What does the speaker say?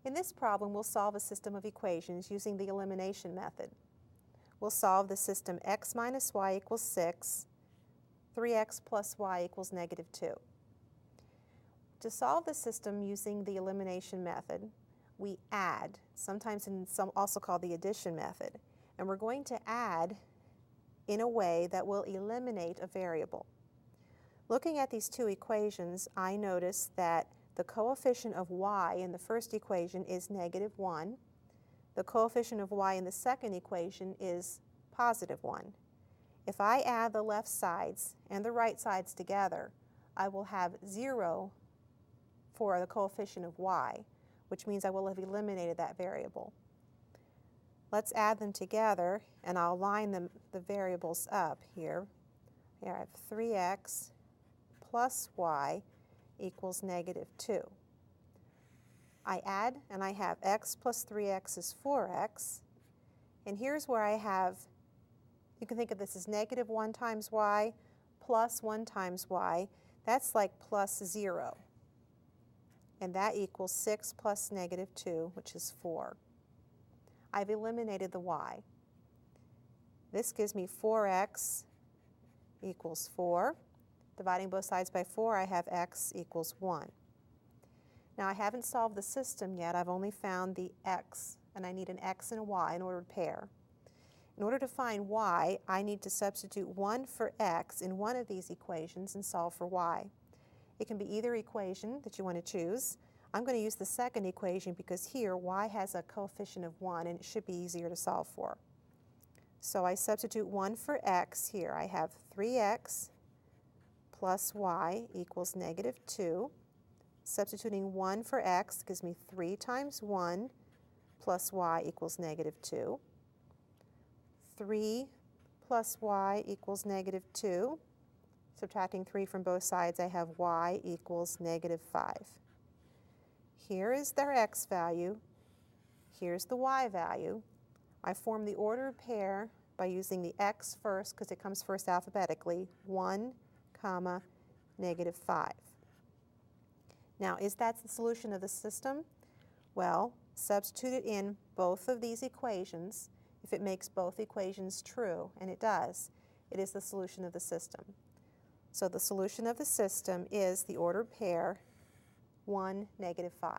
In this problem, we'll solve a system of equations using the elimination method. We'll solve the system x minus y equals 6, 3x plus y equals negative 2. To solve the system using the elimination method, we add, sometimes also called the addition method, and we're going to add in a way that will eliminate a variable. Looking at these two equations, I notice that the coefficient of y in the first equation is negative 1. The coefficient of y in the second equation is positive 1. If I add the left sides and the right sides together, I will have 0 for the coefficient of y, which means I will have eliminated that variable. Let's add them together, and I'll line the variables up here. Here I have 3x plus y equals negative 2. I add, and I have x plus 3x is 4x. And here's where I have, you can think of this as negative 1 times y plus 1 times y. That's like plus 0. And that equals 6 plus negative 2, which is 4. I've eliminated the y. This gives me 4x equals 4. Dividing both sides by 4, I have x equals 1. Now I haven't solved the system yet. I've only found the x, and I need an x and a y in ordered pair. In order to find y, I need to substitute 1 for x in one of these equations and solve for y. It can be either equation that you want to choose. I'm going to use the second equation because here y has a coefficient of 1 and it should be easier to solve for. So I substitute 1 for x here. I have 3x plus y equals negative 2. Substituting 1 for x gives me 3 times 1 plus y equals negative 2. 3 plus y equals negative 2. Subtracting 3 from both sides, I have y equals negative 5. Here is their x value. Here's the y value. I form the ordered pair by using the x first because it comes first alphabetically, 1, comma, negative 5. Now, is that the solution of the system? Well, substitute it in both of these equations. If it makes both equations true, and it does, it is the solution of the system. So the solution of the system is the ordered pair 1, negative 5.